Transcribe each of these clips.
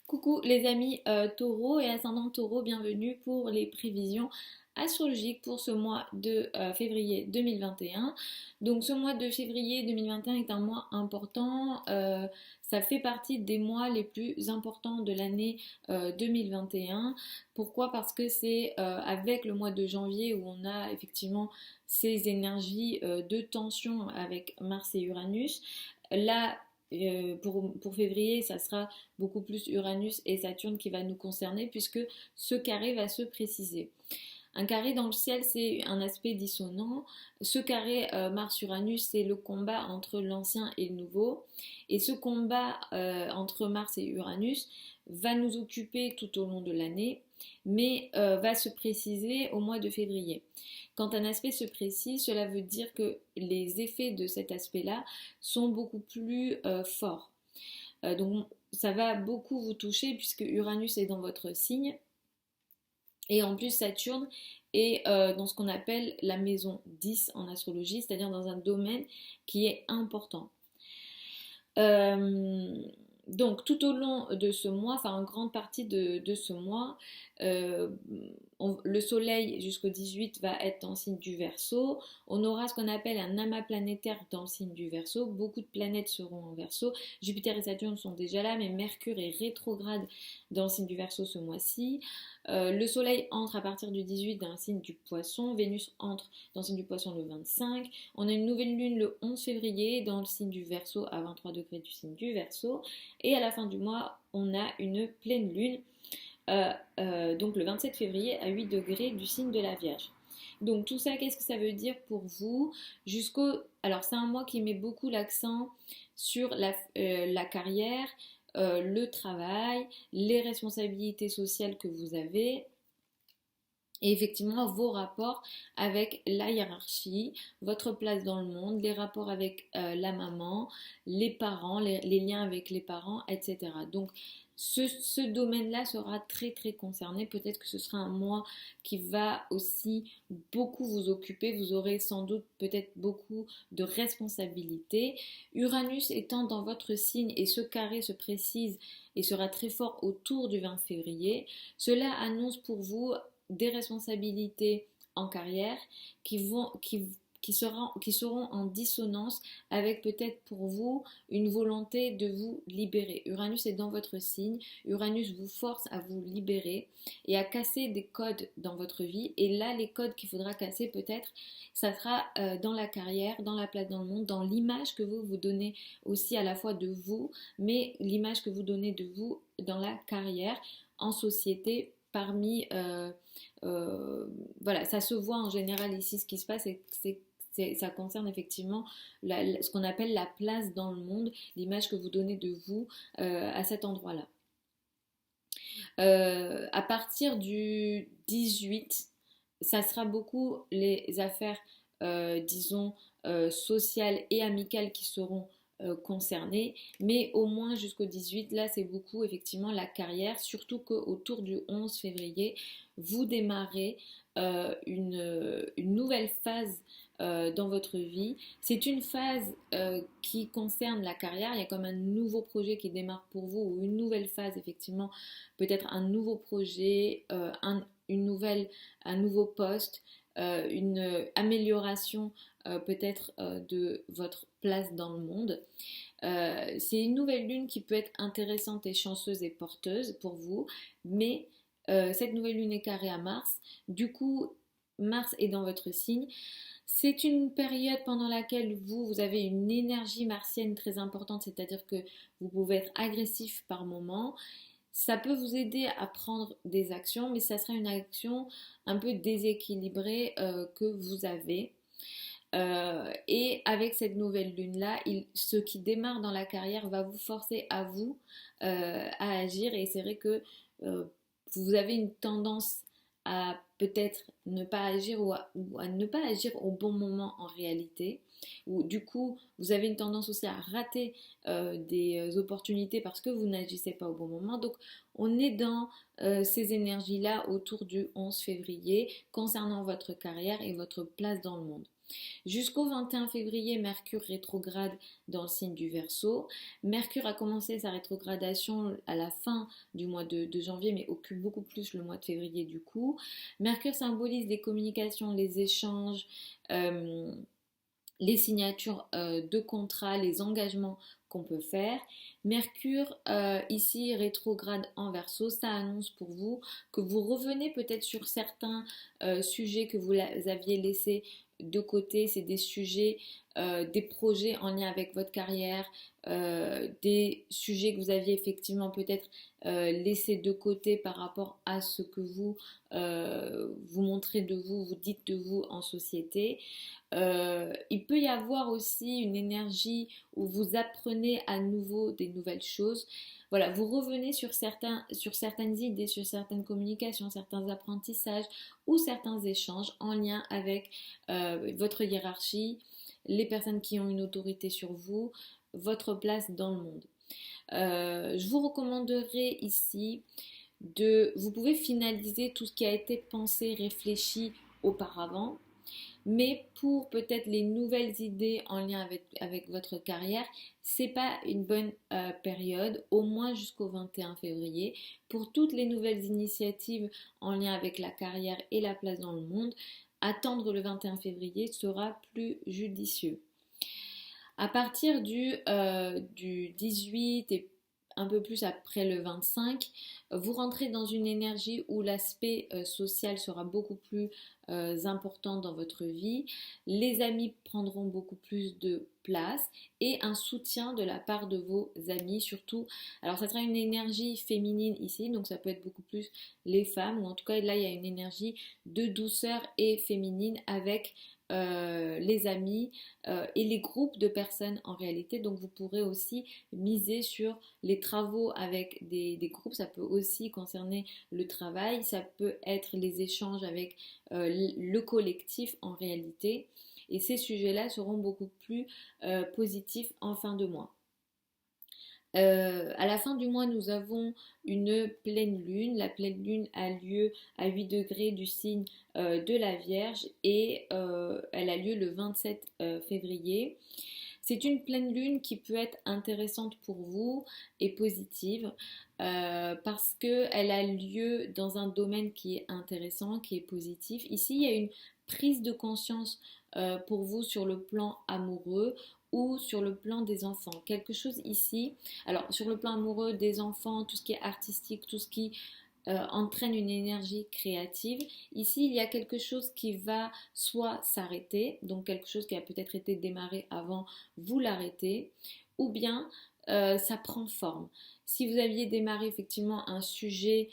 Coucou les amis taureaux et ascendant taureau, bienvenue pour les prévisions astrologiques pour ce mois de février 2021. Donc ce mois de février 2021 est un mois important, ça fait partie des mois les plus importants de l'année 2021. Pourquoi? Parce que c'est avec le mois de janvier où on a effectivement ces énergies de tension avec Mars et Uranus. Là, pour février, ça sera beaucoup plus Uranus et Saturne qui va nous concerner puisque ce carré va se préciser. Un carré dans le ciel, c'est un aspect dissonant. Ce carré Mars-Uranus, c'est le combat entre l'ancien et le nouveau. Et ce combat entre Mars et Uranus va nous occuper tout au long de l'année, mais va se préciser au mois de février. Quand un aspect se précise, cela veut dire que les effets de cet aspect-là sont beaucoup plus forts. Donc ça va beaucoup vous toucher puisque Uranus est dans votre signe. Et en plus, Saturne est dans ce qu'on appelle la maison 10 en astrologie, c'est-à-dire dans un domaine qui est important. Euh, donc tout au long de ce mois, enfin en grande partie de ce mois, euh, le soleil jusqu'au 18 va être dans le signe du Verseau. On aura ce qu'on appelle un amas planétaire dans le signe du Verseau. Beaucoup de planètes seront en Verseau. Jupiter et Saturne sont déjà là, mais Mercure est rétrograde dans le signe du Verseau ce mois-ci. Le soleil entre à partir du 18 dans le signe du Poisson. Vénus entre dans le signe du Poisson le 25. On a une nouvelle lune le 11 février dans le signe du Verseau à 23 degrés du signe du Verseau. Et à la fin du mois, on a une pleine lune, donc le 27 février à 8 degrés du signe de la Vierge. Donc tout ça, qu'est-ce que ça veut dire pour vous Alors c'est un mois qui met beaucoup l'accent sur la carrière, le travail, les responsabilités sociales que vous avez, et effectivement vos rapports avec la hiérarchie, votre place dans le monde, les rapports avec la maman, les parents, les liens avec les parents, etc. Donc ce domaine-là sera très très concerné. Peut-être que ce sera un mois qui va aussi beaucoup vous occuper. Vous aurez sans doute peut-être beaucoup de responsabilités. Uranus étant dans votre signe et ce carré se précise et sera très fort autour du 20 février, cela annonce pour vous des responsabilités en carrière qui seront en dissonance avec peut-être pour vous une volonté de vous libérer. Uranus est dans votre signe, Uranus vous force à vous libérer et à casser des codes dans votre vie. Et là, les codes qu'il faudra casser peut-être, ça sera dans la carrière, dans la place dans le monde, dans l'image que vous vous donnez aussi à la fois de vous, mais l'image que vous donnez de vous dans la carrière, en société, parmi voilà, ça se voit en général ici. Ce qui se passe, ça concerne effectivement ce qu'on appelle la place dans le monde, l'image que vous donnez de vous à cet endroit-là. À partir du 18, ça sera beaucoup les affaires, disons, sociales et amicales qui seront concernées, mais au moins jusqu'au 18, là c'est beaucoup effectivement la carrière, surtout qu'autour du 11 février, vous démarrez une nouvelle phase dans votre vie. C'est une phase qui concerne la carrière. Il y a comme un nouveau projet qui démarre pour vous, ou une nouvelle phase, effectivement, peut-être un nouveau projet, un nouveau poste, une amélioration peut-être de votre place dans le monde. C'est une nouvelle lune qui peut être intéressante et chanceuse et porteuse pour vous, mais cette nouvelle lune est carrée à Mars. Du coup, Mars est dans votre signe. C'est une période pendant laquelle vous avez une énergie martienne très importante, c'est-à-dire que vous pouvez être agressif par moment. Ça peut vous aider à prendre des actions, mais ça sera une action un peu déséquilibrée que vous avez. Et avec cette nouvelle lune-là, ce qui démarre dans la carrière va vous forcer à vous à agir. Et c'est vrai que euh, vous avez une tendance à peut-être ne pas agir ou à ne pas agir au bon moment en réalité. Ou du coup, vous avez une tendance aussi à rater des opportunités parce que vous n'agissez pas au bon moment. Donc, on est dans ces énergies-là autour du 11 février concernant votre carrière et votre place dans le monde. Jusqu'au 21 février, Mercure rétrograde dans le signe du Verseau. Mercure a commencé sa rétrogradation à la fin du mois de janvier, mais occupe beaucoup plus le mois de février du coup. Mercure symbolise les communications, les échanges, euh, les signatures de contrats, les engagements qu'on peut faire. Mercure ici rétrograde en Verseau, ça annonce pour vous que vous revenez peut-être sur certains sujets que vous aviez laissés de côté. C'est des sujets, des projets en lien avec votre carrière, des sujets que vous aviez effectivement peut-être laissés de côté par rapport à ce que vous montrez de vous, vous dites de vous en société. Il peut y avoir aussi une énergie où vous apprenez à nouveau des nouvelles choses. Voilà, vous revenez sur certaines idées, sur certaines communications, certains apprentissages ou certains échanges en lien avec votre hiérarchie, les personnes qui ont une autorité sur vous, votre place dans le monde. Je vous recommanderais ici vous pouvez finaliser tout ce qui a été pensé, réfléchi auparavant. Mais pour peut-être les nouvelles idées en lien avec votre carrière, c'est pas une bonne période, au moins jusqu'au 21 février. Pour toutes les nouvelles initiatives en lien avec la carrière et la place dans le monde, attendre le 21 février sera plus judicieux. À partir du 18 et un peu plus après le 25, vous rentrez dans une énergie où l'aspect social sera beaucoup plus important dans votre vie. Les amis prendront beaucoup plus de place et un soutien de la part de vos amis surtout. Alors ça sera une énergie féminine ici, donc ça peut être beaucoup plus les femmes, ou en tout cas là il y a une énergie de douceur et féminine avec les amis et les groupes de personnes en réalité. Donc vous pourrez aussi miser sur les travaux avec des groupes. Ça peut aussi concerner le travail, ça peut être les échanges avec le collectif en réalité. Et ces sujets-là seront beaucoup plus positifs en fin de mois. À la fin du mois, nous avons une pleine lune. La pleine lune a lieu à 8 degrés du signe de la Vierge et elle a lieu le 27 février. C'est une pleine lune qui peut être intéressante pour vous et positive parce qu'elle a lieu dans un domaine qui est intéressant, qui est positif. Ici, il y a une prise de conscience pour vous sur le plan amoureux ou sur le plan des enfants. Quelque chose ici, alors sur le plan amoureux des enfants, tout ce qui est artistique, tout ce qui entraîne une énergie créative. Ici, il y a quelque chose qui va soit s'arrêter, donc quelque chose qui a peut-être été démarré avant, vous l'arrêtez, ou bien ça prend forme. Si vous aviez démarré effectivement un sujet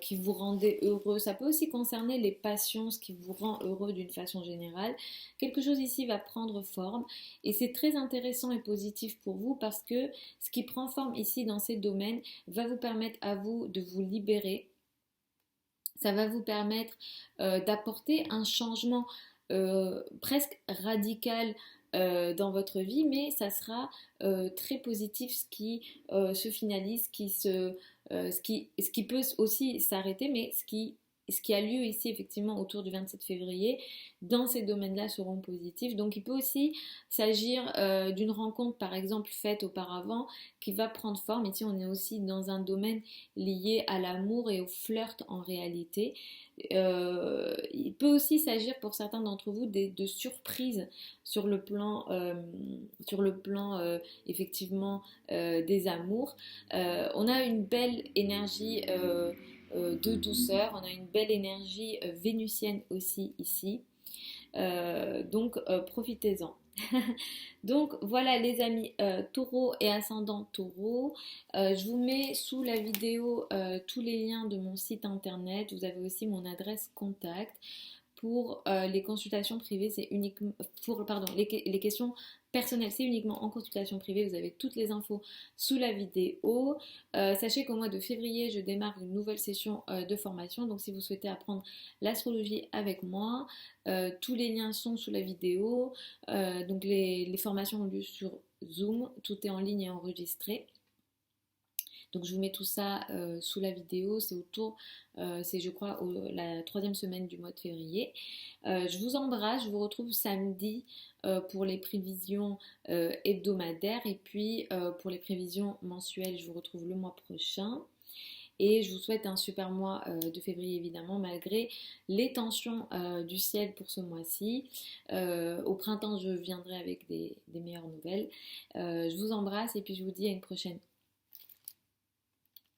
qui vous rendait heureux, ça peut aussi concerner les passions, ce qui vous rend heureux d'une façon générale. Quelque chose ici va prendre forme et c'est très intéressant et positif pour vous parce que ce qui prend forme ici dans ces domaines va vous permettre à vous de vous libérer. Ça va vous permettre d'apporter un changement presque radical dans votre vie, mais ça sera très positif ce qui se finalise, ce qui peut aussi s'arrêter, mais ce qui a lieu ici effectivement autour du 27 février, dans ces domaines-là seront positifs. Donc il peut aussi s'agir d'une rencontre par exemple faite auparavant qui va prendre forme. Ici on est aussi dans un domaine lié à l'amour et au flirt en réalité. Il peut aussi s'agir pour certains d'entre vous de surprises sur le plan effectivement des amours. On a une belle énergie de douceur, on a une belle énergie vénusienne aussi ici. Donc profitez-en. Donc voilà les amis, taureau et ascendant taureau. Je vous mets sous la vidéo tous les liens de mon site internet. Vous avez aussi mon adresse contact. Pour les consultations privées, c'est uniquement pardon, les questions personnelles, c'est uniquement en consultation privée. Vous avez toutes les infos sous la vidéo. Sachez qu'au mois de février, je démarre une nouvelle session de formation. Donc si vous souhaitez apprendre l'astrologie avec moi, tous les liens sont sous la vidéo. Donc les formations ont lieu sur Zoom. Tout est en ligne et enregistré. Donc je vous mets tout ça sous la vidéo, c'est je crois la troisième semaine du mois de février. Je vous embrasse, je vous retrouve samedi pour les prévisions hebdomadaires et puis pour les prévisions mensuelles, je vous retrouve le mois prochain. Et je vous souhaite un super mois de février évidemment, malgré les tensions du ciel pour ce mois-ci. Au printemps, je viendrai avec des meilleures nouvelles. Je vous embrasse et puis je vous dis à une prochaine.